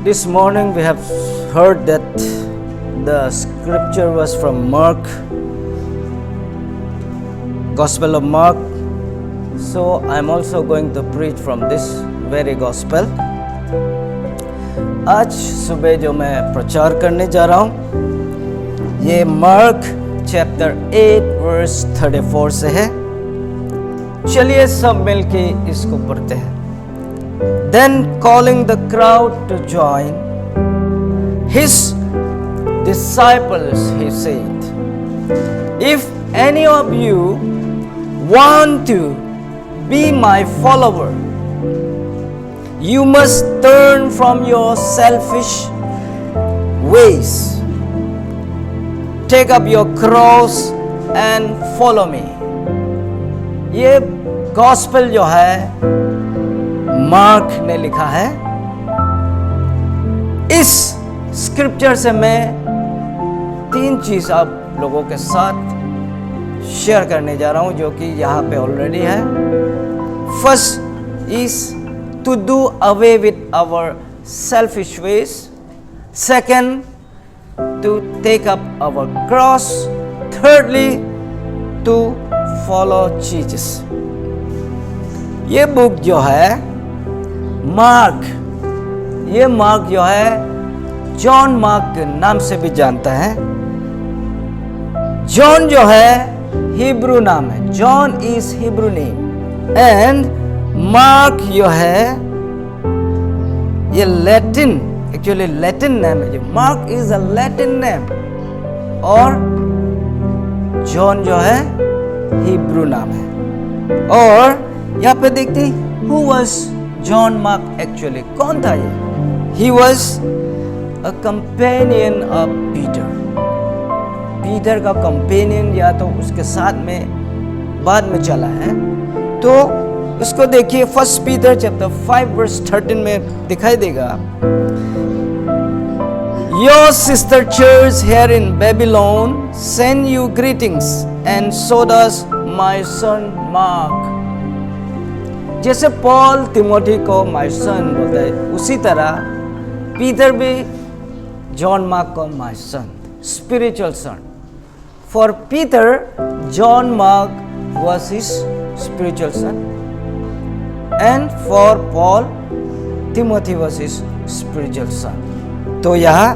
This morning we have heard that the scripture was from Mark, Gospel of Mark. So I'm also going to preach from this very gospel. आज सुबह जो मैं प्रचार करने जा रहा हूँ ये मार्क चैप्टर 8 वर्स 34 से है. चलिए सब मिलके इसको पढ़ते हैं. Then calling the crowd to join his disciples, he said, "If any of you want to be my follower, you must turn from your selfish ways, take up your cross and follow me." ये gospel जो है mark ने लिखा है. इस scripture से मैं 3 चीज आप लोगों के साथ शेयर करने जा रहा हूं जो कि यहाँ पे ऑलरेडी है. First is to do away with our selfish ways. Second, to take up our cross. Thirdly, to follow Jesus. ये बुक जो है मार्क, ये मार्क जो है जॉन मार्क के नाम से भी जानता है. जॉन जो है हिब्रू नाम है. John is Hebrew name and mark जो है ये लैटिन, एक्चुअली लैटिन नेम है. Mark is a Latin name और जॉन जो है हिब्रू नाम है. और यहाँ पे देखते हैं who was John mark actually. कौन था ये? He was a companion of Peter. Peter का कंपेनियन या तो उसके साथ में बाद में चला है. तो उसको देखिए फर्स्ट पीटर चैप्टर 5 वर्स 13 में दिखाई देगा. Your sister church here in Babylon send you greetings and so does my son Mark. जैसे पॉल तिमोथी को माय सन बोलता है उसी तरह पीटर भी जॉन मार्क को my son, spiritual son. For Peter John Mark was his spiritual son and for Paul Timothy was his spiritual son. तो यहाँ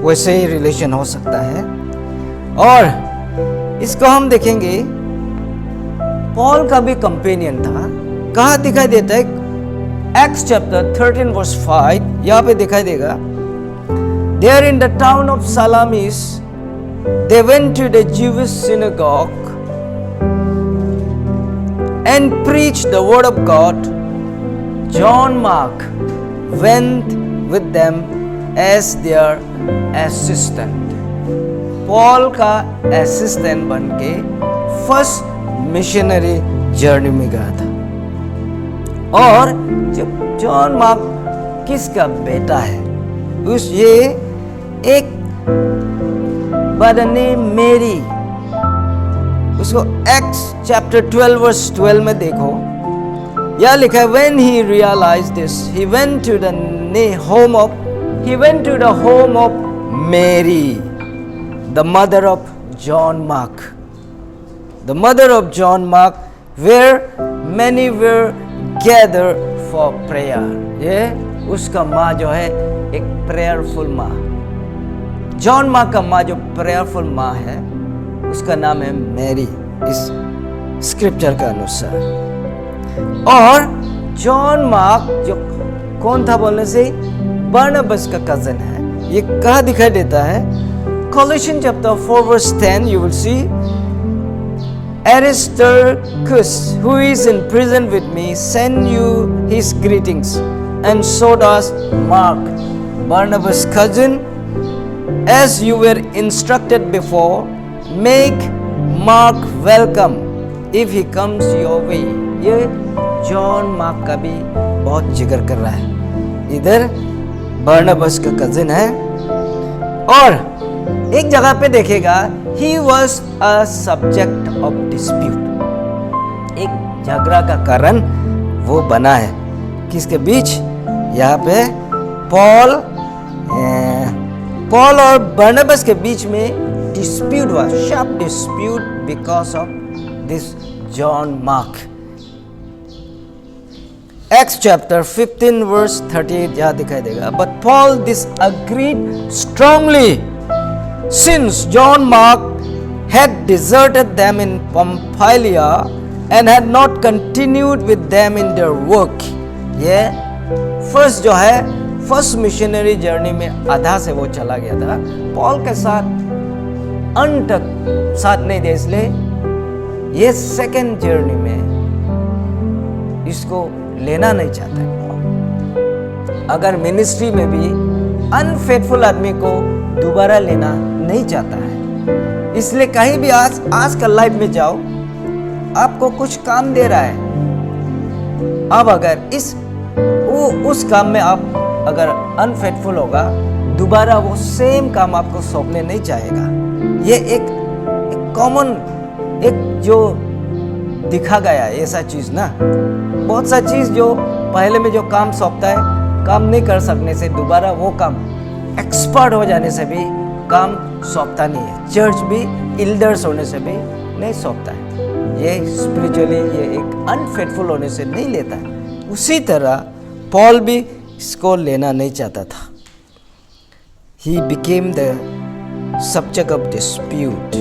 वैसे ही रिलेशन हो सकता है. और इसको हम देखेंगे पॉल का भी कंपेनियन था. कहाँ दिखाई देता है? Acts chapter 13 verse 5. यहाँ पे दिखाई देगा. There in the town of Salamis they went to the Jewish synagogue and preached the word of God. John Mark went with them as their assistant. Paul का असिस्टेंट बन के first missionary journey में गया था. और जब John mark किसका बेटा है? उस ये एक बदने मेरी. उसको एक्ट्स चैप्टर 12 वर्स 12 में देखो. यह लिखा है when he realized this he went to the home of Mary, the mother of John Mark. The mother of John Mark, where many were gathered for prayer. ये उसका माँ जो है एक प्रेयरफुल माँ. जॉन मार्क का माँ जो प्रेयरफुल माँ है उसका नाम है मैरी इस स्क्रिप्चर का अनुसार. और जॉन मार्क जो कौन था बोलने से बरनबास का कजन है. ये कहाँ दिखाई देता है? Colossians chapter 4 verse 10 you will see Aristarchus, who is in prison with me, send you his greetings, and so does Mark, Barnabas' cousin. As you were instructed before, make Mark welcome if he comes your way. ये John mark का भी बहुत जिक्र कर रहा है. इधर बरनबास का कजिन है. और एक जगह पे देखेगा he was a subject of dispute. एक झगड़ा का कारण वो बना है. किसके बीच? यहाँ पे पॉल और बरनबास के बीच में डिस्प्यूट हुआ, sharp dispute because of this John mark. Acts chapter 15 verse 38 यहाँ दिखाई देगा। But Paul disagreed strongly since John Mark had deserted them in Pamphylia and had not continued with them in their work। ये first जो है first missionary journey में आधा से वो चला गया था, पॉल के साथ अंत तक साथ नहीं दिया, इसलिए ये सेकेंड जर्नी में इसको लेना नहीं चाहता है। अगर मिनिस्ट्री में भी अनफेथफुल आदमी को दोबारा लेना नहीं चाहता है, इसलिए कहीं भी आज का लाइफ में जाओ, आपको कुछ काम दे रहा है, अब अगर उस काम में आप अगर अनफेथफुल होगा, दोबारा वो सेम काम आपको सौंपने नहीं चाहेगा। ये एक कॉमन एक जो दिखा गया है ऐसा चीज ना, बहुत सा चीज जो पहले में जो काम सौंपता है, काम नहीं कर सकने से दोबारा वो काम एक्सपर्ट हो जाने से भी काम सौंपता नहीं है। चर्च भी एल्डर्स होने से भी नहीं सौंपता है। ये स्पिरिचुअली ये एक अनफेथफुल होने से नहीं लेता है। उसी तरह पॉल भी इसको लेना नहीं चाहता था। He became the subject of dispute.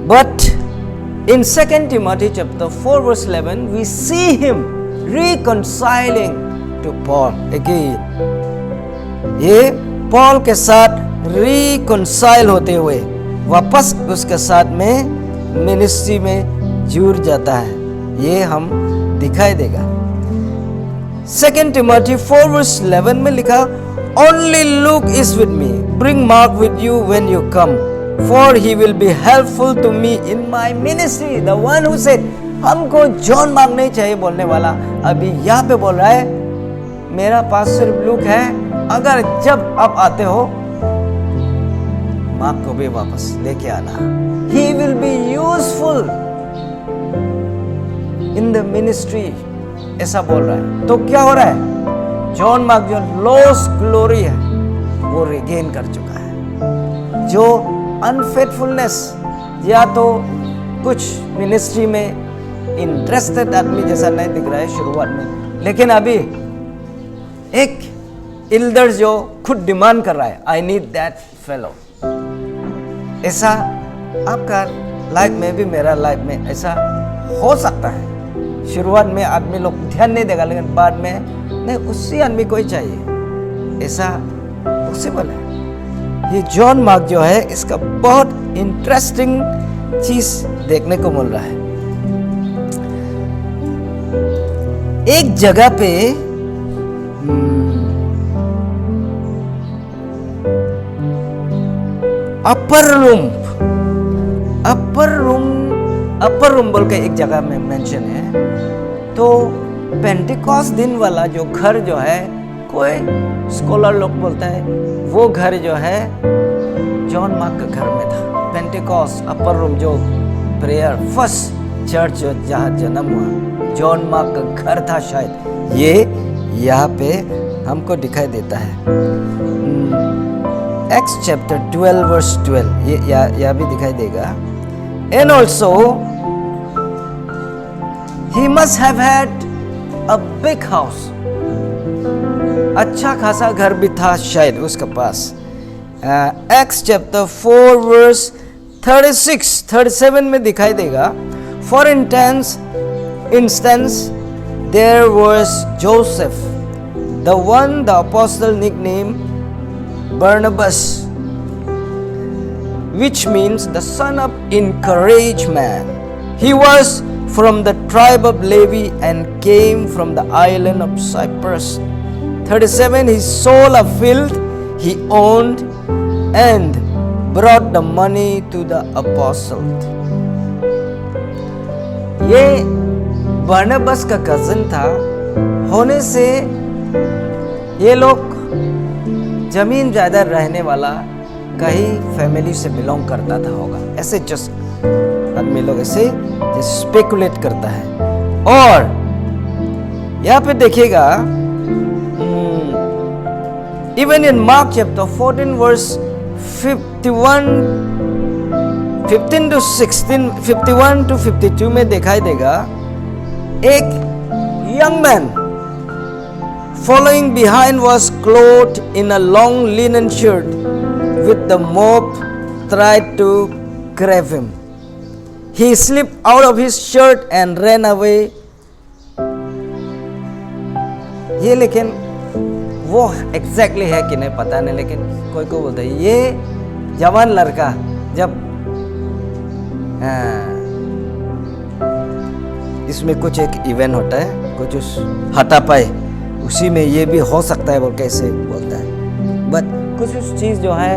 But in 2 Timothy chapter 4 verse 11 we see him reconciling to Paul again। ये पॉल के साथ reconcile होते हुए वापस उसके साथ में मिनिस्ट्री में जुड़ जाता है, ये हम दिखाई देगा। 2 Timothy 4 verse 11 में लिखा, Only Luke is with me, bring Mark with you when you come, for he will be helpful to me in my ministry। The one who said हमको जॉन मार्क नहीं चाहिए बोलने वाला अभी यहाँ पे बोल रहा है, मेरा पास सिर्फ लूक है, अगर जब आप आते हो मार्क को भी वापस लेके आना। He will be useful in the ministry, ऐसा बोल रहा है। तो क्या हो रहा है, जॉन मार्क जो लॉस्ट ग्लोरी है वो रिगेन कर चुका है। जो अनफेथफुलनेस या तो कुछ मिनिस्ट्री में इंटरेस्टेड आदमी जैसा नहीं दिख रहा है शुरुआत में, लेकिन अभी एक एल्डर जो खुद डिमांड कर रहा है, आई नीड दैट फेलो। ऐसा आपका लाइफ में भी, मेरा लाइफ में ऐसा हो सकता है। शुरुआत में आदमी लोग ध्यान नहीं देगा, लेकिन बाद में नहीं, उसी आदमी को ही चाहिए, ऐसा पॉसिबल है। ये जॉन मार्क जो है इसका बहुत इंटरेस्टिंग चीज देखने को मिल रहा है। एक जगह पे अपर रूम बोल के एक जगह में मेंशन है। तो पेंटिकॉस्ट दिन वाला जो घर जो है, कोई स्कॉलर लोग बोलता है वो घर जो है जॉन मार्क का घर में था। पेंटिकॉस्ट अपर रूम जो प्रेयर फर्स्ट चर्च जो जहाँ जन्म हुआ, जॉन मार्क का घर था शायद। ये यहाँ पे हमको दिखाई देता है। Acts chapter 12 verse 12 ये यहाँ भी दिखाई देगा। And also he must have had a big house, अच्छा खासा घर भी था शायद उसके पास। Acts chapter 4 verse 36-37 में दिखाई देगा। For instance there was Joseph, the one the apostle nicknamed Barnabas, which means the son of encouragement. He was from the tribe of Levi and came from the island of Cyprus. 37 His soul of filth he owned and brought the money to the apostle। ये बरनबास का cousin था, होने से ये लोग जमीन ज्यादा रहने वाला कहीं फैमिली से बिलोंग करता था होगा, ऐसे जस्ट आदमी लोग ऐसे स्पेकुलेट करता है। और यहाँ पे देखिएगा, even in Mark chapter 14 verse 15 to 16, 51 to 52 में दिखाई देगा, एक young man following behind was clothed in a long linen shirt with the mob tried to grab him. He slipped out of his shirt and ran away. ये लेकिन वो exactly है कि नहीं पता नहीं, लेकिन कोई को बोलता है ये जवान लड़का जब इसमें कुछ एक इवेंट होता है, कुछ उस हाथापाई उसी में ये भी हो सकता है बोल कैसे बोलता है, बट कुछ उस चीज़ जो है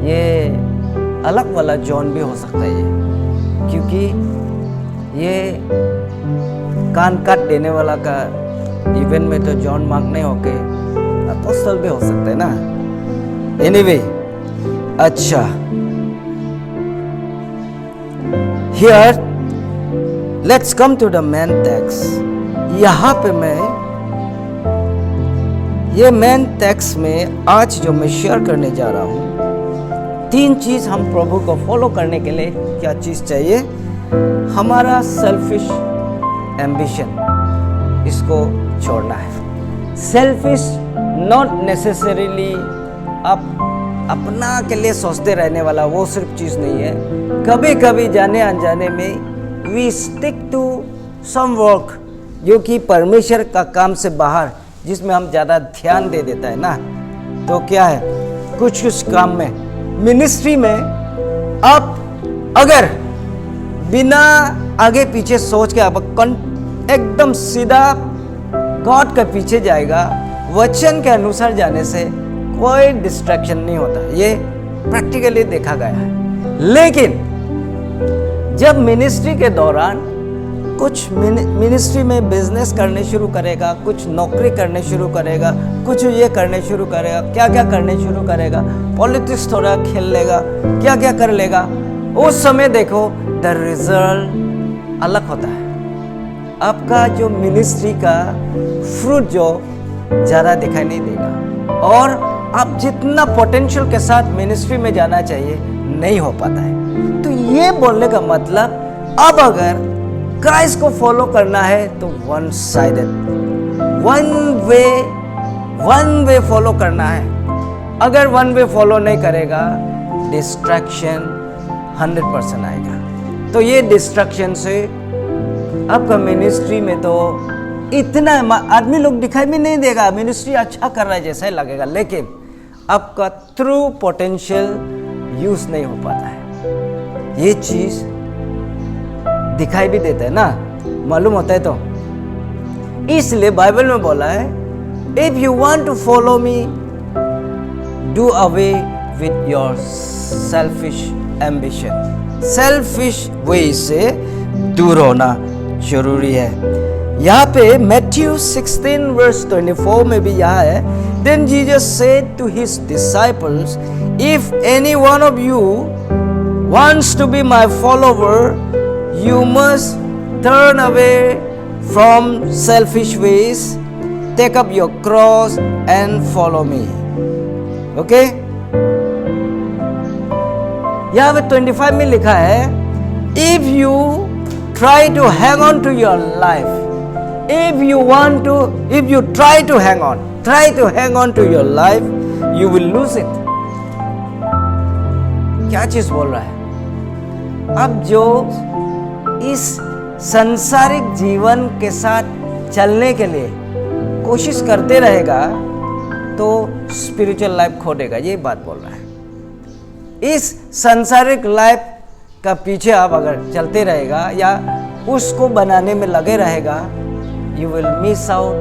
ये अलग वाला जॉन भी हो सकता है ये, क्योंकि ये कान काट देने वाला का इवेंट में तो जॉन मार्क नहीं होके अपोस्टल भी हो सकता है ना। एनीवे, अच्छा, here let's come to the main text. यहाँ पे मैं ये मेन टेक्स्ट में आज जो मैं शेयर करने जा रहा हूँ, 3 चीज हम प्रभु को फॉलो करने के लिए क्या चीज चाहिए। हमारा सेल्फिश एम्बिशन, इसको छोड़ना है। सेल्फिश नॉट नेसेसरीली आप अपना के लिए सोचते रहने वाला वो सिर्फ चीज नहीं है। कभी कभी जाने अनजाने में we stick to some work जो कि परमेश्वर का काम से बाहर, जिसमें हम ज़्यादा ध्यान दे देता है ना, तो क्या है कुछ काम में, मिनिस्ट्री में आप अगर बिना आगे पीछे सोच के आप एकदम सीधा गॉड के पीछे जाएगा, वचन के अनुसार जाने से कोई डिस्ट्रैक्शन नहीं होता, ये प्रैक्टिकली देखा गया है। लेकिन जब मिनिस्ट्री के दौरान कुछ मिनिस्ट्री में बिजनेस करने शुरू करेगा, कुछ नौकरी करने शुरू करेगा, कुछ ये करने शुरू करेगा, क्या क्या करने शुरू करेगा, पॉलिटिक्स थोड़ा खेल लेगा, क्या क्या कर लेगा, उस समय देखो द रिजल्ट अलग होता है। आपका जो मिनिस्ट्री का फ्रूट जो ज़्यादा दिखाई नहीं देगा, और आप जितना पोटेंशियल के साथ मिनिस्ट्री में जाना चाहिए नहीं हो पाता है। तो ये बोलने का मतलब, अब अगर क्राइस्ट को फॉलो करना है तो one sided, one way follow करना है। अगर वन वे फॉलो नहीं करेगा, डिस्ट्रैक्शन 100% आएगा। तो ये डिस्ट्रैक्शन से आपका मिनिस्ट्री में तो इतना आदमी लोग दिखाई भी नहीं देगा, मिनिस्ट्री अच्छा कर रहा है जैसा ही लगेगा, लेकिन आपका ट्रू पोटेंशियल यूज नहीं हो पाता है। ये चीज दिखाई भी देता है ना, मालूम होता है। तो इसलिए बाइबल में बोला है, if you want to follow me, do away with your selfish ambition. Selfish way से दूर होना जरूरी है। यहाँ पे मैथ्यू 16 वर्स 24 में भी यहाँ है, then Jesus said to his disciples, if any one of you wants to be my follower, you must turn away from selfish ways, take up your cross and follow me. Okay? यहाँ पे 25 में लिखा है, if you try to hang on to your life, if you try to hang on to your life, you will lose it. क्या चीज बोल रहा है? अब जो इस संसारिक जीवन के साथ चलने के लिए कोशिश करते रहेगा तो स्पिरिचुअल लाइफ खो देगा, ये बात बोल रहा है। इस संसारिक लाइफ का पीछे आप अगर चलते रहेगा या उसको बनाने में लगे रहेगा, you will miss out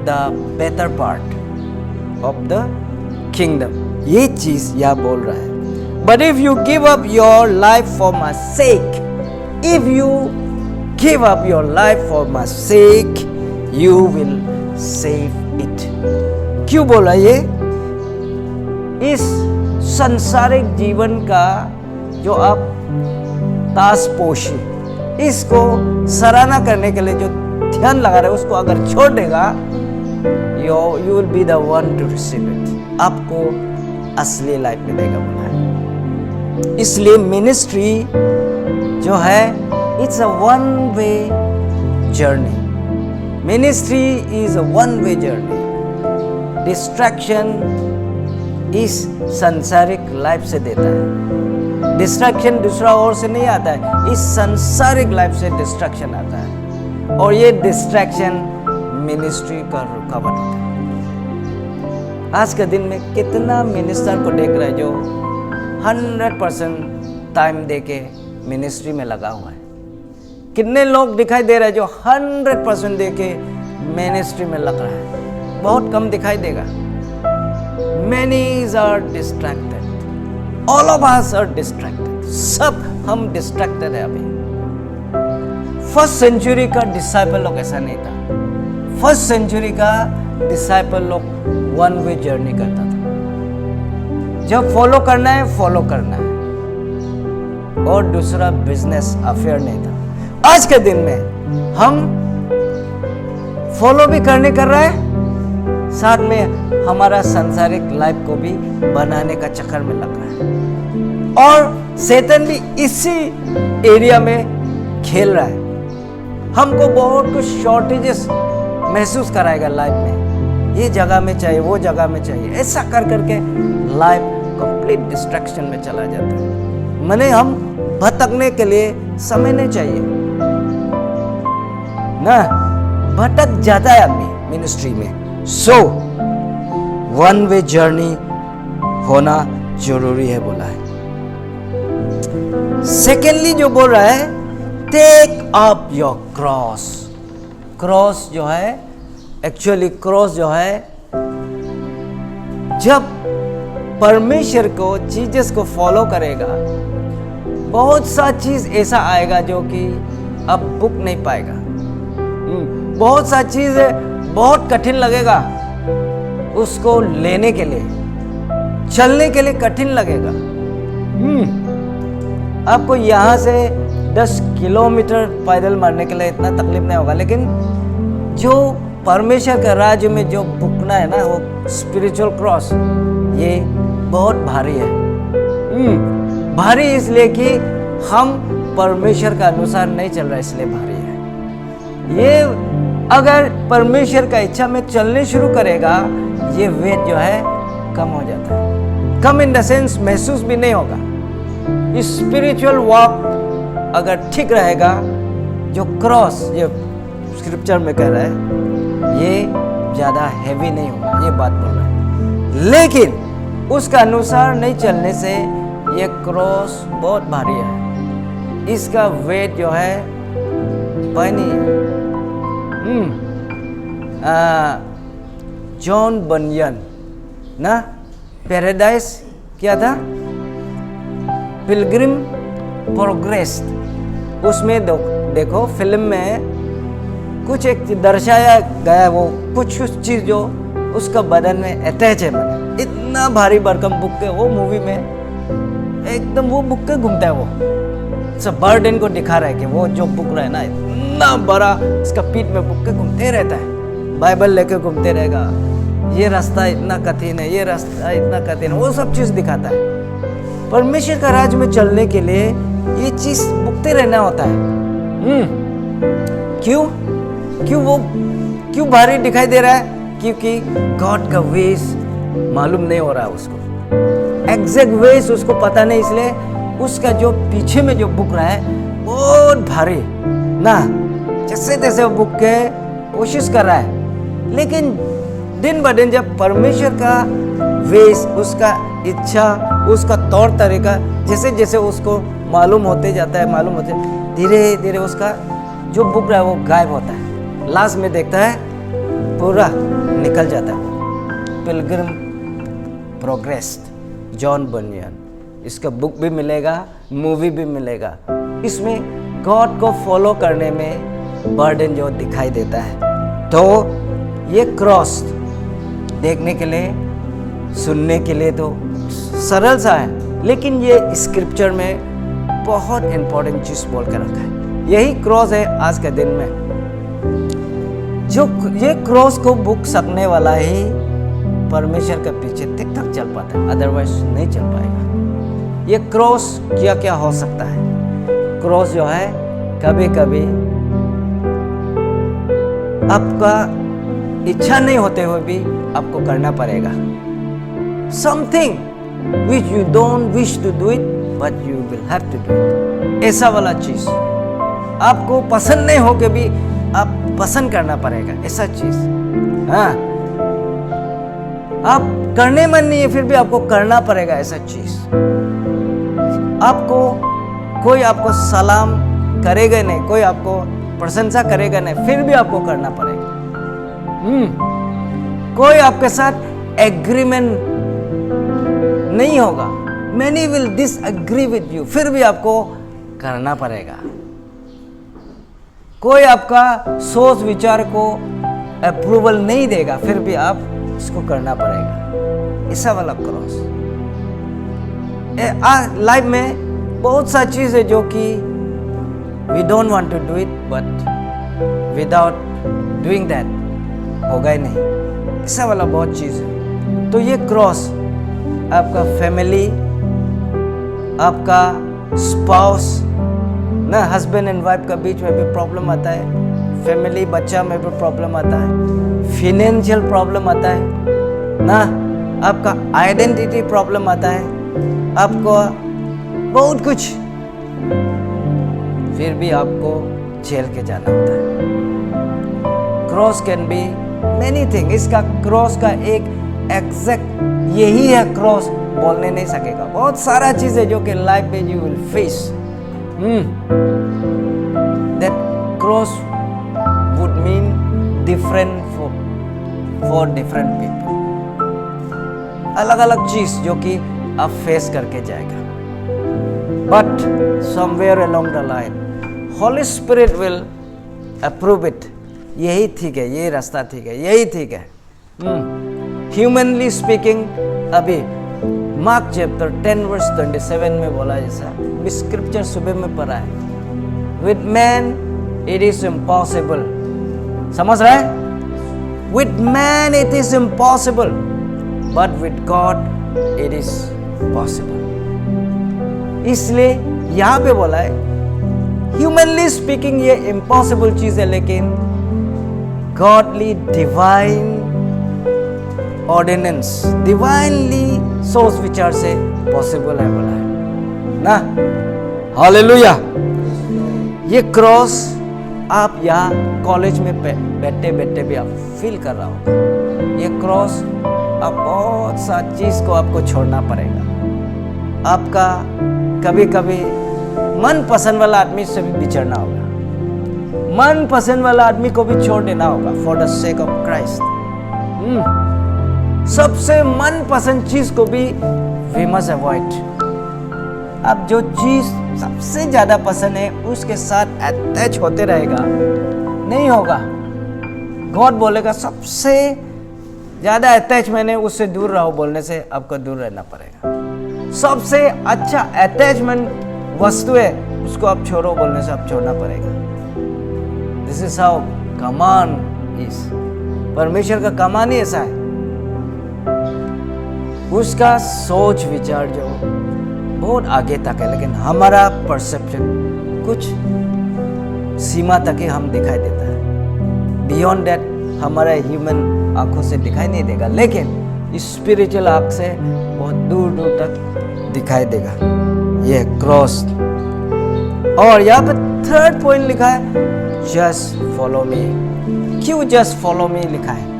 the better part of the kingdom. ये चीज यह बोल रहा है। But if you give up your life for my sake, if you give up your life for my sake, you will save it. क्यों बोला ये? इस संसारिक जीवन का जो आप तासपोशी, इसको सराहना करने के लिए जो ध्यान लगा रहे उसको अगर छोड़ देगा, you will be the one two receive it, आपको असली लाइफ मिलेगा बोला है। इसलिए मिनिस्ट्री जो है it's a one way journey. Ministry is a one way journey. Distraction इस संसारिक लाइफ से देता है। डिस्ट्रैक्शन दूसरा और से नहीं आता है, इस संसारिक लाइफ से डिस्ट्रैक्शन आता है, और ये डिस्ट्रैक्शन मिनिस्ट्री का रुकावट होता है। आज के दिन में कितना मिनिस्टर को देख रहे हैं जो 100% टाइम देके मिनिस्ट्री में लगा हुआ है। कितने लोग दिखाई दे रहे हैं जो 100% देके मिनिस्ट्री में लग रहा है, बहुत कम दिखाई देगा। Many are distracted. All of us are distracted. सब हम distracted है अभी। फर्स्ट सेंचुरी का डिसाइपल लोग ऐसा नहीं था। फर्स्ट सेंचुरी का डिसाइपल लोग वन वे जर्नी करता था। जब फॉलो करना है फॉलो करना है, और दूसरा बिजनेस अफेयर नहीं था। आज के दिन में हम फॉलो भी करने कर रहे हैं, साथ में हमारा सांसारिक लाइफ को भी बनाने का चक्कर में लग रहा है, और शैतान भी इसी एरिया में खेल रहा है। हमको बहुत कुछ शॉर्टेजेस महसूस कराएगा लाइफ में, ये जगह में चाहिए, वो जगह में चाहिए, ऐसा कर करके लाइफ कंप्लीट डिस्ट्रैक्शन में चला जाता है। माने हम भटकने के लिए समय नहीं चाहिए ना, भटक जाता है आदमी मिनिस्ट्री में। सो वन वे जर्नी होना जरूरी है बोला है। सेकेंडली जो बोल रहा है, take up your cross. Cross जो है, एक्चुअली क्रॉस जो है, जब परमेश्वर को चीजेस को फॉलो करेगा, बहुत सा चीज ऐसा आएगा जो कि अब बुक नहीं पाएगा। बहुत सा चीज बहुत कठिन लगेगा उसको लेने के लिए, चलने के लिए कठिन लगेगा। आपको यहां से 10 किलोमीटर पैदल मारने के लिए इतना तकलीफ नहीं होगा, लेकिन जो परमेश्वर के राज्य में जो बुकना है ना, वो स्पिरिचुअल क्रॉस, ये बहुत भारी है। भारी इसलिए कि हम परमेश्वर का अनुसार नहीं चल रहा, इसलिए भारी है। ये अगर परमेश्वर का इच्छा में चलने शुरू करेगा, ये वेट जो है कम हो जाता है। कम इन द सेंस महसूस भी नहीं होगा। स्पिरिचुअल वॉक अगर ठीक रहेगा, जो क्रॉस ये स्क्रिप्चर में कह रहा है, ये ज्यादा हैवी नहीं होगा, ये बात बोल रहा है। लेकिन उसका अनुसार नहीं चलने से ये क्रॉस बहुत भारी है, इसका वेट जो है पानी है। जॉन बनियन ना, पैराडाइज क्या था, पिलग्रिम प्रोग्रेस, उसमें देखो फिल्म में कुछ एक दर्शाया गया, वो कुछ चीज जो उसका बदन में अटैच है। मैंने इतना भारी भरकम बुक के वो मूवी में एकदम वो बुक के घूमता है, वो सब बर्डन को दिखा रहा है कि वो जो बुक रहा है ना, इतना बड़ा इसका पीठ में बुक के घूमते रहता है, बाइबल लेके घूमते रहेगा, ये रास्ता इतना कठिन है, ये रास्ता इतना कठिन है, वो सब चीज दिखाता है। परमेश्वर का राज में चलने के लिए ये चीज भुगते रहना होता है। क्यों भारी दिखाई दे रहा है? क्योंकि गॉड का वेस मालूम नहीं हो रहा उसको, एग्जैक्ट वेस उसको पता नहीं, इसलिए उसका जो पीछे में जो बुक रहा है बहुत भारी ना, जैसे तैसे वो बुक के कोशिश कर रहा है। लेकिन दिन ब दिन जब परमेश्वर का वेस, उसका इच्छा, उसका तौर तरीका जैसे जैसे उसको मालूम होते जाता है, धीरे धीरे उसका जो बुक रहा है वो गायब होता है। लास्ट में देखता है पूरा निकल जाता है। पिलग्रिम प्रोग्रेस, जॉन बनियन, इसका बुक भी मिलेगा, मूवी भी मिलेगा। इसमें गॉड को फॉलो करने में बर्डन जो दिखाई देता है। तो ये क्रॉस देखने के लिए, सुनने के लिए तो सरल सा है, लेकिन ये स्क्रिप्चर में बहुत इंपॉर्टेंट चीज बोल कर रखा है। यही क्रॉस है आज के दिन में। जो ये क्रॉस को बुक सकने वाला ही परमेश्वर के पीछे तक तक चल पाता है, अदरवाइज नहीं चल पाएगा। ये क्रॉस क्या क्या हो सकता है? क्रॉस जो है कभी कभी आपका इच्छा नहीं होते हुए भी आपको करना पड़ेगा। Something which you don't wish to do it but you will have to do it. ऐसा वाला चीज आपको पसंद नहीं हो के भी आप पसंद करना पड़ेगा, ऐसा चीज। हाँ, आप करने मन नहीं है फिर भी आपको करना पड़ेगा, ऐसा चीज। आपको कोई आपको सलाम करेगा नहीं, कोई आपको प्रशंसा करेगा नहीं, फिर भी आपको करना पड़ेगा। कोई आपके साथ एग्रीमेंट नहीं होगा, many will disagree with you, फिर भी आपको करना पड़ेगा। कोई आपका सोच विचार को अप्रूवल नहीं देगा, फिर भी आप इसको करना पड़ेगा। ऐसा वाला क्रॉस। लाइफ में बहुत सा चीज है जो कि we don't want to do it, but without doing that होगा ही नहीं। ऐसा वाला बहुत चीज है। तो ये क्रॉस आपका फैमिली, आपका स्पाउस ना, हस्बैंड एंड वाइफ का बीच में भी प्रॉब्लम आता है, फैमिली बच्चा में भी प्रॉब्लम आता है, फिनेंशियल प्रॉब्लम आता है ना, आपका आइडेंटिटी प्रॉब्लम आता है, आपको बहुत कुछ, फिर भी आपको झेल के जाना होता है। Cross can be many thing. इसका क्रॉस का एक एग्जैक्ट यही है क्रॉस बोलने नहीं सकेगा। बहुत सारा चीज है जो कि लाइफ में you will face. That cross would mean different for different people. अलग अलग चीज जो कि आप फेस करके जाएगा। But somewhere along the line, Holy Spirit will approve it. यही ठीक है, यही रास्ता ठीक है, यही ठीक है। Humanly speaking, अभी मार्क चैप्टर 10 वर्स 27 में बोला, जैसा स्क्रिप्चर सुबह में पढ़ा है, with man it is impossible. समझ रहे हैं? With man it is impossible but with God it is possible. इसलिए यहां पे बोला है ह्यूमनली स्पीकिंग ये इम्पॉसिबल चीज है, लेकिन गॉडली डिवाइन ऑर्डिनेंस, डिवाइनली सोच विचार से पॉसिबल है बोला है ना। हालेलुया। ये क्रॉस आप यहाँ कॉलेज में बैठे बैठे भी आप फील कर रहा हो। ये क्रॉस आप बहुत सा चीज को आपको छोड़ना पड़ेगा। आपका कभी कभी मन पसंद वाला आदमी से भी बिछड़ना होगा, मन पसंद वाला आदमी को भी छोड़ देना होगा for the sake of Christ. सबसे मन पसंद चीज को भी वी मस्ट अवॉइड। अब जो चीज सबसे ज्यादा पसंद है उसके साथ अटैच होते रहेगा, नहीं होगा। गॉड बोलेगा सबसे ज्यादा अटैचमेंट है उससे दूर रहो, बोलने से आपको दूर रहना पड़ेगा। सबसे अच्छा अटैचमेंट वस्तु है उसको आप छोड़ो, बोलने से आप छोड़ना पड़ेगा। This is how command is. परमेश्वर का कमांड ही ऐसा है। उसका सोच विचार जो बहुत आगे तक है, लेकिन हमारा परसेप्शन कुछ सीमा तक ही हम दिखाई देता है। बियॉन्ड दैट हमारा ह्यूमन आंखों से दिखाई नहीं देगा, लेकिन स्पिरिचुअल आंख से बहुत दूर दूर तक दिखाई देगा। ये क्रॉस। और यहाँ पे थर्ड पॉइंट लिखा है जस्ट फॉलो मी। क्यों जस्ट फॉलो मी लिखा है?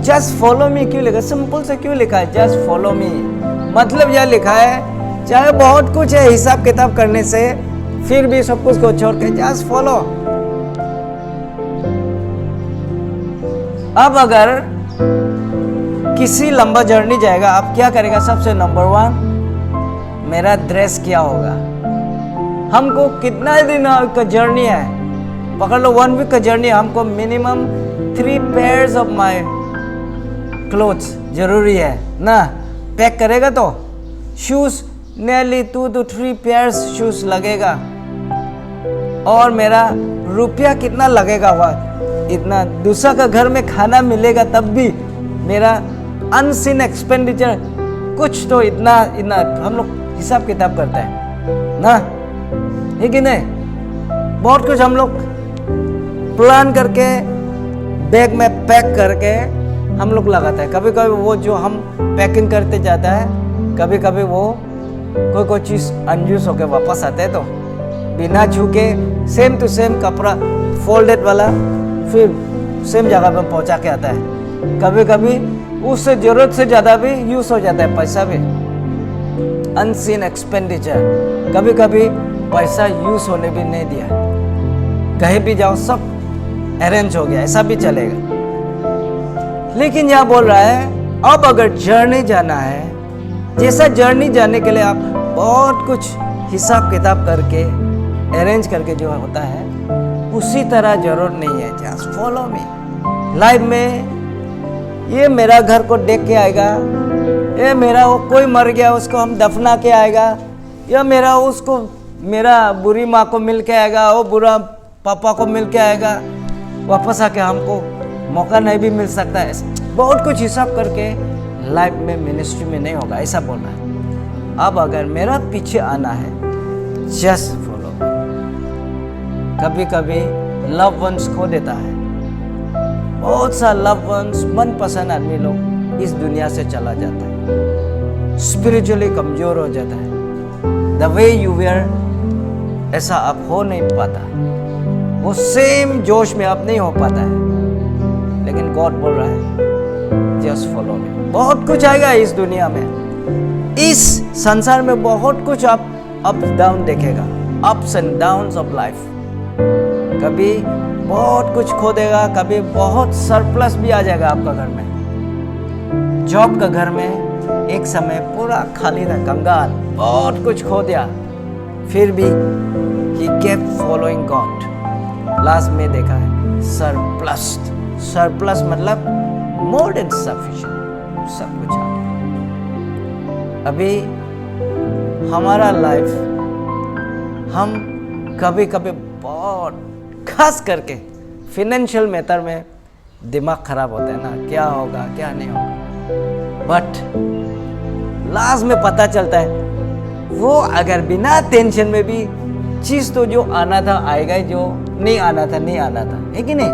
जस्ट फॉलो मी क्यों लिखा? सिंपल से क्यों लिखा है जस्ट फॉलो मी? मतलब यह लिखा है चाहे बहुत कुछ है हिसाब किताब करने से, फिर भी सब कुछ को छोड़ के जस्ट फॉलो। अब अगर किसी लंबा जर्नी जाएगा, आप क्या करेगा? सबसे नंबर 1 मेरा ड्रेस क्या होगा। हमको कितना दिन का जर्नी है, पकड़ लो 1 वीक का जर्नी, हमको minimum 3 pairs of my clothes जरूरी है ना। पैक करेगा तो shoes nearly 2 to 3 pairs shoes लगेगा। और मेरा रुपया कितना लगेगा हुआ इतना दूसरा का घर में खाना मिलेगा तब भी मेरा अनसीन एक्सपेंडिचर कुछ तो इतना इतना हम लोग हिसाब किताब करते हैं ना, है कि नहीं? बहुत कुछ हम लोग प्लान करके बैग में पैक करके हम लोग लगाते हैं। कभी कभी वो जो हम पैकिंग करते जाता है, कभी कभी वो कोई चीज़ अनयूज होके वापस आते हैं, तो बिना छू के सेम टू सेम कपड़ा फोल्डेड वाला फिर सेम जगह पे पहुंचा के आता है। कभी कभी उससे जरूरत से ज़्यादा भी यूज हो जाता है, पैसा भी अनसीन एक्सपेंडिचर। कभी कभी पैसा यूज होने भी नहीं दिया, कहीं भी जाओ सब अरेंज हो गया, ऐसा भी चलेगा। लेकिन यहाँ बोल रहा है अब अगर जर्नी जाना है, जैसा जर्नी जाने के लिए आप बहुत कुछ हिसाब किताब करके अरेंज करके जो होता है, उसी तरह जरूरत नहीं है। जस्ट फॉलो मी। लाइफ में ये मेरा घर को देख के आएगा, ये मेरा वो कोई मर गया उसको हम दफना के आएगा, या मेरा उसको मेरा बुरी माँ को मिल के आएगा, वो बुरा पापा को मिल के आएगा, वापस आके हमको मौका नहीं भी मिल सकता है। बहुत कुछ हिसाब करके लाइफ में मिनिस्ट्री में नहीं होगा, ऐसा बोल रहा है। अब अगर मेरा पीछे आना है, जस्ट फॉलो। कभी कभी लव वंस खो देता है, बहुत सा लव वंस मनपसंद आदमी लोग इस दुनिया से चला जाता है, स्पिरिचुअली कमजोर हो जाता है। द वे यू वेयर ऐसा अब हो नहीं पाता, वो सेम जोश में अब नहीं हो पाता है। लेकिन गॉड बोल रहा है जस्ट फॉलो मी। बहुत कुछ आएगा इस दुनिया में, इस संसार में बहुत कुछ आप अप डाउन देखेगा, ups and downs of life. कभी बहुत कुछ खो देगा, कभी बहुत सरप्लस भी आ जाएगा आपका घर में। जॉब का घर में एक समय पूरा खाली था, कंगाल, बहुत कुछ खो दिया, फिर भी he kept following God। Last में देखा है सरप्लस। सरप्लस मतलब मोर देन सफिशिएंट, सब कुछ आ गया। अभी हमारा लाइफ, हम कभी कभी बहुत खास करके फिनेंशियल मैटर में दिमाग खराब होता है ना, क्या होगा क्या नहीं होगा। बट लास्ट में पता चलता है वो अगर बिना टेंशन में भी चीज तो जो आना था आएगा ही, जो नहीं आना था नहीं आना था, है कि नहीं?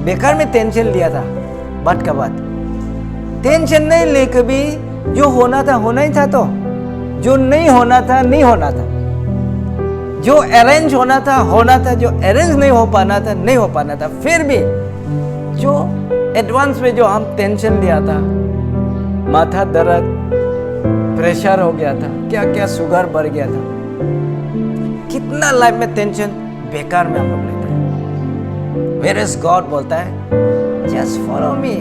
बेकार में टेंशन लिया था। बट का बात टेंशन नहीं लेकर भी जो होना था होना ही था, तो जो नहीं होना था नहीं होना था, जो अरेंज होना था, जो अरेंज नहीं हो पाना था नहीं हो पाना था। फिर भी जो एडवांस में जो हम टेंशन लिया था, माथा दर्द, प्रेशर हो गया था, क्या क्या शुगर बढ़ गया था, कितना लाइफ में टेंशन बेकार में हम लोग लेते हैं। Whereas God बोलता है just follow me,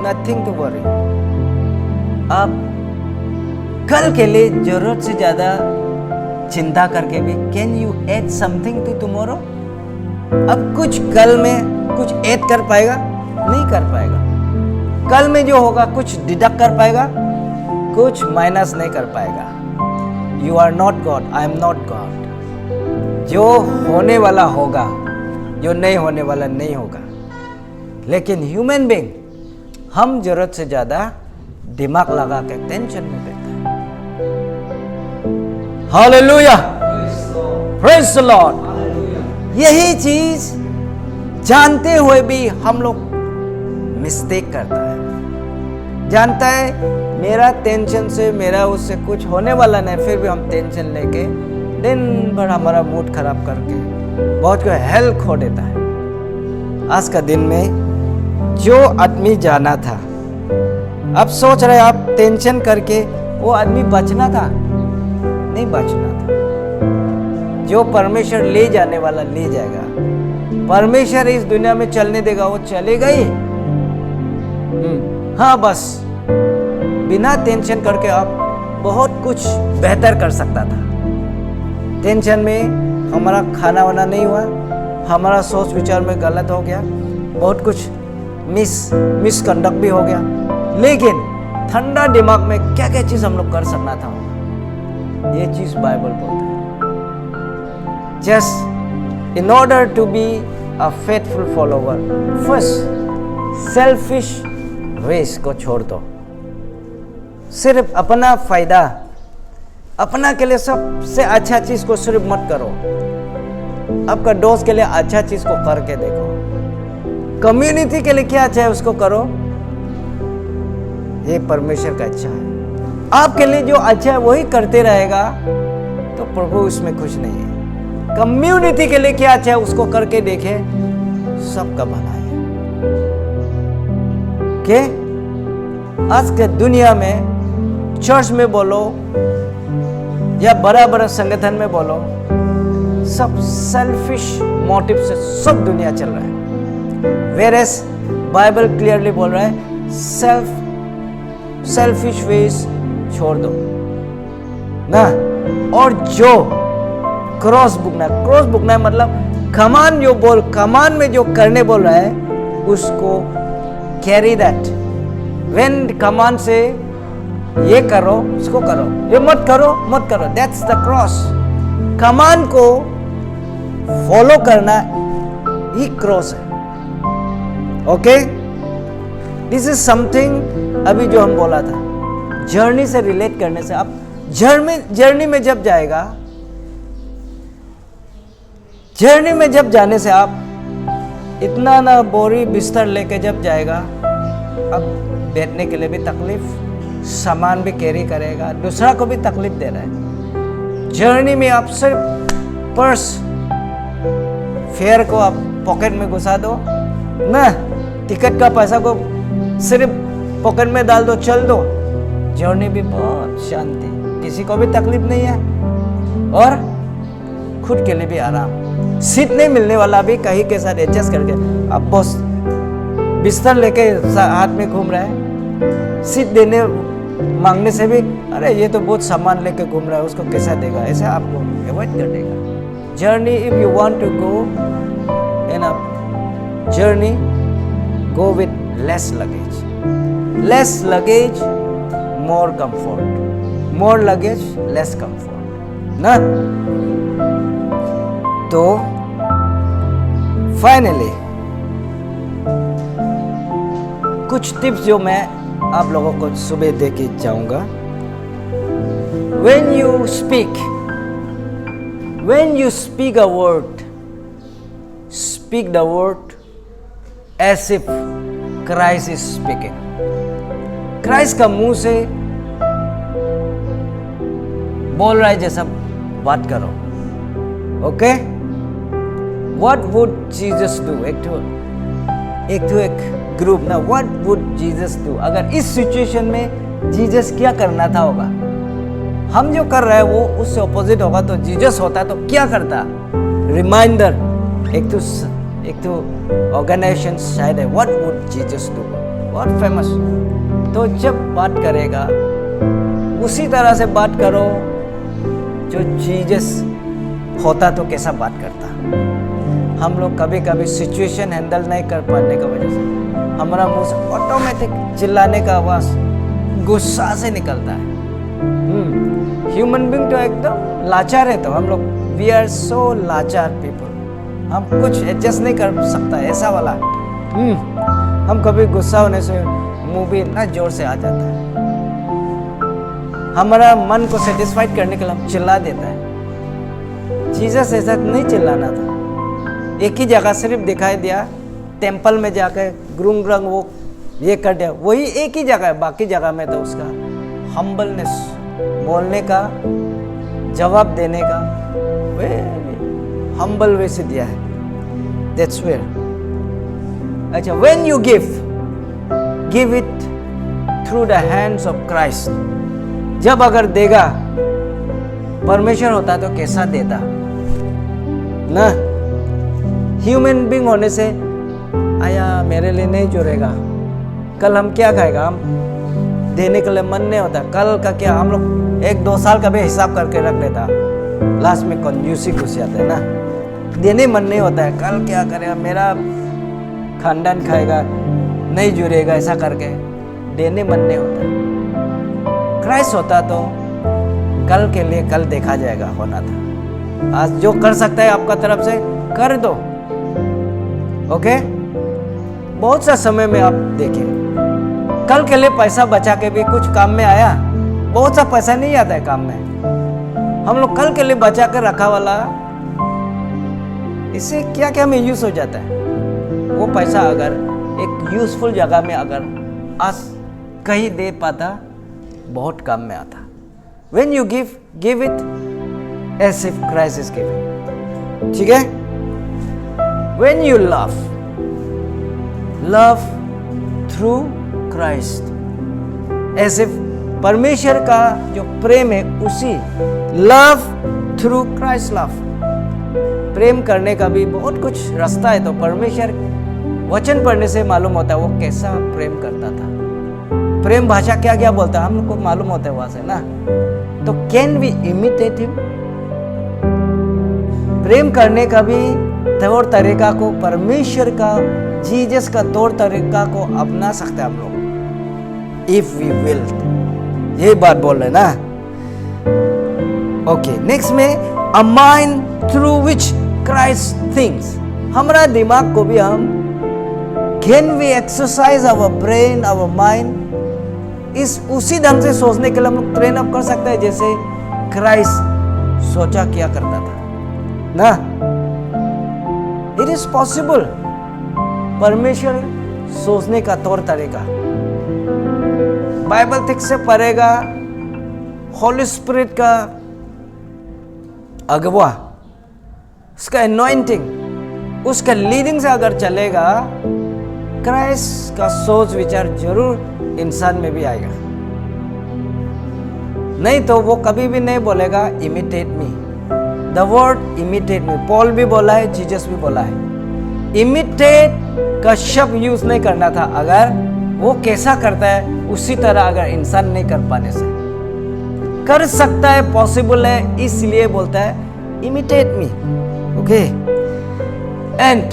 nothing to worry. अब कल के लिए जरूरत से ज्यादा चिंता करके भी can you add something to tomorrow? अब कुछ कल में कुछ ऐड कर पाएगा? नहीं कर पाएगा। कल में जो होगा कुछ डिडक्ट कर पाएगा? कुछ माइनस नहीं कर पाएगा। You are not God, I am not God. जो होने वाला होगा, जो नहीं होने वाला नहीं होगा। लेकिन ह्यूमन बीइंग हम जरूरत से ज्यादा दिमाग लगा के टेंशन में रहता है। Hallelujah, praise the Lord. यही चीज जानते हुए भी हम लोग मिस्टेक करता है। जानता है मेरा टेंशन से, मेरा उससे कुछ होने वाला नहीं, फिर भी हम टेंशन लेके दिन भर हमारा मूड खराब करके बहुत कोई हेल्थ खो देता है। आज का दिन में जो आदमी जाना था, अब सोच रहे आप टेंशन करके वो आदमी बचना था, नहीं बचना था। जो परमेश्वर ले जाने वाला ले जाएगा। परमेश्वर इस दुनिया में चलने देगा, वो चलेगा ही। हाँ, बस बिना टेंशन करके आप बहुत कुछ बेहतर कर सकता था। टेंशन में हमारा खाना वाना नहीं हुआ, हमारा सोच विचार में गलत हो गया, बहुत कुछ मिसकंडक्ट भी हो गया। लेकिन ठंडा दिमाग में क्या क्या चीज हम लोग कर सकना था, ये चीज बाइबल बोलता है। Just in order to be a faithful follower, first selfish ways को छोड़ दो। सिर्फ अपना फायदा, अपना के लिए सबसे अच्छा चीज को सिर्फ मत करो। आपका दोस्त के लिए अच्छा चीज को करके देखो। कम्युनिटी के लिए क्या अच्छा है उसको करो, ये परमेश्वर का अच्छा है। आपके लिए जो अच्छा है वही करते रहेगा तो प्रभु उसमें खुश नहीं है। कम्युनिटी के लिए क्या अच्छा है उसको करके देखे, सबका भला है। के आज के दुनिया में चर्च में बोलो या बड़ा बड़ा संगठन में बोलो, सब सेल्फिश मोटिव से सब दुनिया चल रहा है। वेरएस बाइबल क्लियरली बोल रहा है सेल्फिश वेज छोड़ दो ना। और जो क्रॉस बुकना है मतलब कमान में जो करने बोल रहा है उसको कैरी दैट। व्हेन कमान से ये करो उसको करो, ये मत करो, दैट्स द क्रॉस। कमान को फॉलो करना ही क्रॉस है। ओके, दिस इज समथिंग अभी जो हम बोला था, जर्नी से रिलेट करने से। आप जर्नी में जब जाएगा, जर्नी में जब जाने से आप इतना ना बोरी बिस्तर लेके जब जाएगा, अब बैठने के लिए भी तकलीफ, सामान भी कैरी करेगा, दूसरा को भी तकलीफ दे रहा है। जर्नी में आप सिर्फ पर्स फेयर को आप पॉकेट में घुसा दो ना, टिकट का पैसा को सिर्फ पॉकेट में डाल दो, चल दो। जर्नी भी बहुत शांति, किसी को भी तकलीफ नहीं है और खुद के लिए भी आराम। सीट नहीं मिलने वाला भी कहीं के साथ एडजस्ट करके, अब बस बिस्तर लेके हाथ में घूम रहा है, सीट देने मांगने से भी अरे ये तो बहुत सामान लेके घूम रहा है, उसको कैसा देगा, ऐसे आपको अवॉइड कर देगा। Journey, if you want to go in a journey, go with less luggage, more comfort, more luggage less comfort ना। तो फाइनली कुछ टिप्स जो मैं आप लोगों को सुबह दे के जाऊंगा। When you speak a word, speak the word as if Christ is speaking. Christ का मुंह से बोल रहा है जैसा बात करो। Okay, What would Jesus do? एक ग्रुप ना, What would Jesus do? अगर इस सिचुएशन में जीसस क्या करना था होगा, हम जो कर रहे हैं वो उससे ऑपोजिट होगा, तो जीसस होता तो क्या करता? रिमाइंडर, एक तो ऑर्गेनाइजेशन शायद है, What would Jesus do? बहुत फेमस। तो जब बात करेगा उसी तरह से बात करो जो जीसस होता तो कैसा बात करता। हम लोग कभी कभी सिचुएशन हैंडल नहीं कर पाने की वजह से हमारा मुंह से ऑटोमेटिक चिल्लाने का आवाज गुस्सा से निकलता है। ह्यूमन बीइंग तो एकदम लाचार है, तो हम लोग वी आर सो लाचार पीपल, हम कुछ एडजस्ट नहीं कर सकता ऐसा वाला। हम कभी गुस्सा होने से मुंह भी इतना जोर से आ जाता है, हमारा मन को सेटिस्फाइड करने के लिए हम चिल्ला देता है। जीसस ऐसा नहीं चिल्लाना था, एक ही जगह सिर्फ दिखाई दिया, टेंपल में जाकर ग्रुंग रंग वो ये कर दिया, वही एक ही जगह है, बाकी जगह में तो उसका हम्बलनेस, बोलने का, जवाब देने का हम्बल वे से दिया है। That's where. अच्छा, when you give it through the hands of Christ. जब अगर देगा, परमेश्वर होता तो कैसा देता ना। ह्यूमन बीइंग होने से आया मेरे लिए नहीं जुड़ेगा, कल हम क्या खाएगा, हम देने के लिए मन नहीं होता। कल का क्या, हम लोग 1-2 साल का भी हिसाब करके रख लेता, लास्ट में कंजूसी घुस जाता है ना, देने मन नहीं होता है। कल क्या करेगा, मेरा खानदान खाएगा, नहीं जुड़ेगा, ऐसा करके देने मन नहीं होता। क्राइस्ट होता तो कल के लिए कल देखा जाएगा, होना था। आज जो कर सकता है आपका तरफ से कर दो, ओके, बहुत सा समय में आप देखें, कल के लिए पैसा बचा के भी कुछ काम में आया, बहुत सा पैसा नहीं आता है काम में। हम लोग कल के लिए बचा कर रखा वाला, इससे क्या क्या में यूज हो जाता है। वो पैसा अगर एक यूजफुल जगह में अगर आज कहीं दे पाता, बहुत काम में आता। When you give it as if Christ is giving. ठीक है? When you love through Christ, as if परमेश्वर का जो प्रेम है उसी love through Christ love. प्रेम करने का भी बहुत कुछ रास्ता है। तो परमेश्वर वचन पढ़ने से मालूम होता है वो कैसा प्रेम करता था। प्रेम भाषा क्या क्या बोलता है हम लोग को मालूम होता है वहां से ना। तो कैन वी इमिटेट हिम? प्रेम करने का भी तौर तरीका को परमेश्वर का, जीसस का तौर तरीका को अपना सकते हैं हम लोग, इफ वी विल। यही बात बोल रहे ना। ओके, नेक्स्ट में a mind through which Christ thinks. हमारा दिमाग को भी हम can we exercise our brain, our mind, इस उसी ढंग से सोचने के लिए हम लोग ट्रेन अप कर सकते हैं जैसे क्राइस्ट सोचा किया करता था ना। It is possible. परमेश्वर सोचने का तौर तरीका बाइबल ठीक से पढ़ेगा, होली स्पिरिट का अगवा, उसका एनॉइंटिंग, उसका लीडिंग से अगर चलेगा, क्राइस्ट का सोच विचार जरूर इंसान में भी आएगा। नहीं तो वो कभी भी नहीं बोलेगा imitate me. The word imitate me Paul भी बोला है, जीसस भी बोला है। इमिटेट का शब्द यूज नहीं करना था। अगर वो कैसा करता है उसी तरह अगर इंसान नहीं कर पाने से कर सकता है, पॉसिबल है, इसलिए बोलता है imitate me. Okay, and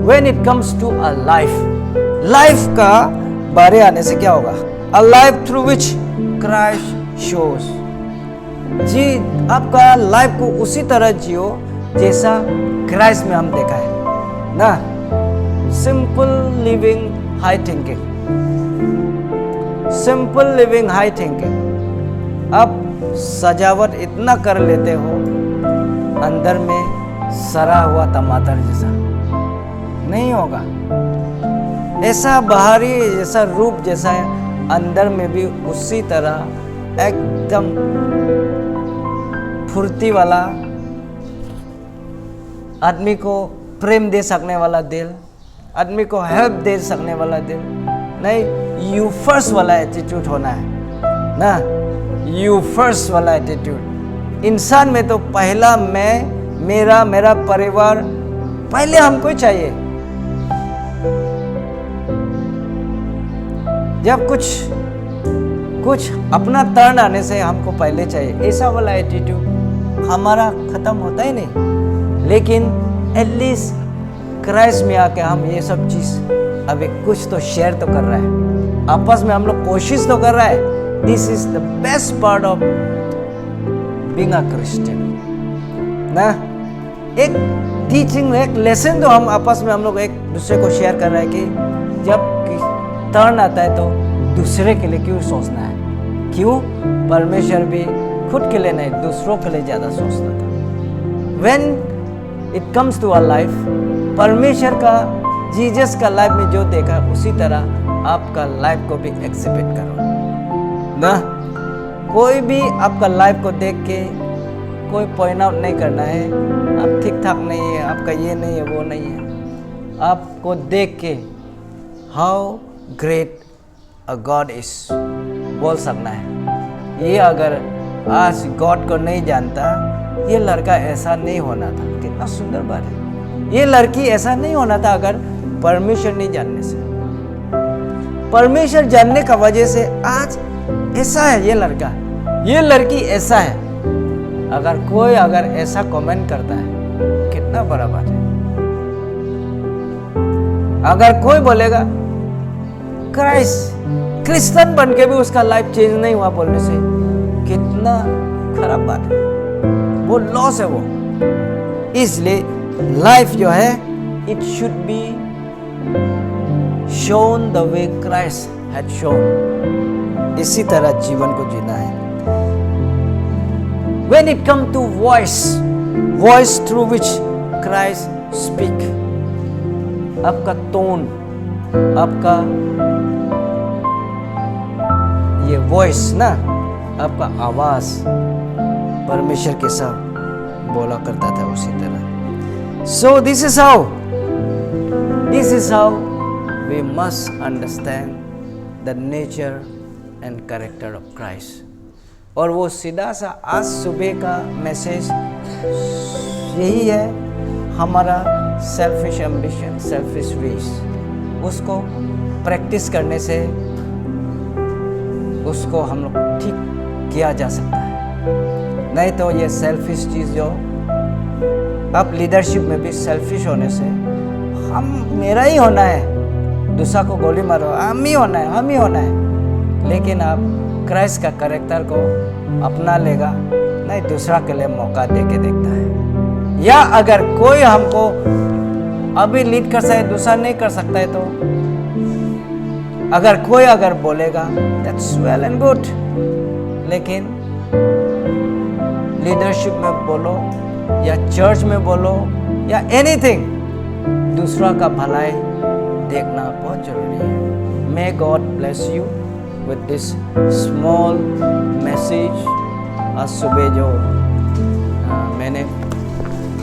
when it comes to a life का बारे आने से क्या होगा? A life through which Christ shows. जी, आपका लाइफ को उसी तरह जियो जैसा क्राइस्ट में हम देखा है ना। Simple living high thinking, simple living high thinking. आप सजावट इतना कर लेते हो अंदर में सड़ा हुआ टमाटर जैसा नहीं होगा। ऐसा बाहरी जैसा रूप जैसा है, अंदर में भी उसी तरह एकदम फुर्ती वाला, आदमी को प्रेम दे सकने वाला दिल, आदमी को हेल्प दे सकने वाला दिल नहीं, यू फर्स्ट वाला एटीट्यूड होना है ना। यू फर्स्ट वाला एटीट्यूड। इंसान में तो पहला मैं, मेरा परिवार, पहले हमको ही चाहिए। जब कुछ अपना टर्न आने से हमको पहले चाहिए, ऐसा वाला एटीट्यूड हमारा खत्म होता ही नहीं। लेकिन एटलीस्ट क्राइस्ट में आके हम ये सब चीज अभी कुछ तो शेयर तो कर रहा है, आपस में हम लोग कोशिश तो कर रहा है। This is the best part of being a Christian ना। एक टीचिंग, एक लेसन तो हम आपस में हम लोग एक दूसरे को शेयर कर रहे हैं कि जब टर्न आता है तो दूसरे के लिए क्यों सोचना है। क्यों? परमेश्वर भी खुद के लिए नहीं, दूसरों के लिए ज्यादा सोचता था। When it comes to our life, परमेश्वर का, जीसस का लाइफ में जो देखा उसी तरह आपका लाइफ को भी एग्जिबिट करो ना। कोई भी आपका लाइफ को देख के कोई पॉइंट आउट नहीं करना है, आप ठीक ठाक नहीं है, आपका ये नहीं है, वो नहीं है। आपको देख के how great a God is बोल सकना है। ये अगर आज गॉड को नहीं जानता, ये लड़का ऐसा नहीं होना था। कितना सुंदर बात है। ये लड़की ऐसा नहीं होना था अगर परमेश्वर नहीं जानने से। परमेश्वर जानने का वजह से आज ऐसा है ये लड़का, ये लड़की ऐसा है। अगर ऐसा कमेंट करता है, कितना बड़ा बात है। अगर कोई बोलेगा क्रिश्चियन बन के भी उसका लाइफ चेंज नहीं हुआ बोलने से, कितना खराब बात है, वो लॉस है वो। इसलिए लाइफ जो है it should be shown the way Christ had shown. इसी तरह जीवन को जीना है. When it comes to voice through which Christ speak, आपका टोन, आपका ये वॉइस ना, आपका आवाज परमेश्वर के साथ बोला करता था उसी तरह. So this is how we must understand the nature and character of Christ. और वो सीधा सा आज सुबह का मैसेज यही है, हमारा सेल्फिश एम्बिशन, सेल्फिश विश, उसको प्रैक्टिस करने से उसको हम लोग ठीक किया जा सकता है. नहीं तो ये सेल्फिश चीज़ जो आप लीडरशिप में भी सेल्फिश होने से हम मेरा ही होना है, दूसरा को गोली मारो, हम ही होना है, लेकिन आप क्राइस्ट का कैरेक्टर को अपना लेगा नहीं, दूसरा के लिए मौका दे के देखता है. या अगर कोई हमको अभी लीड कर सकता है, दूसरा नहीं कर सकता है, तो अगर कोई बोलेगा दैट्स वेल एंड गुड, लेकिन लीडरशिप में बोलो या चर्च में बोलो या एनीथिंग, दूसरा का भलाई देखना बहुत जरूरी है. May God bless you with this small message. आज सुबह जो मैंने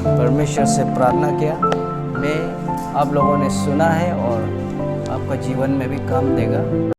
परमेश्वर से प्रार्थना किया, मैं आप लोगों ने सुना है और आपका जीवन में भी काम देगा.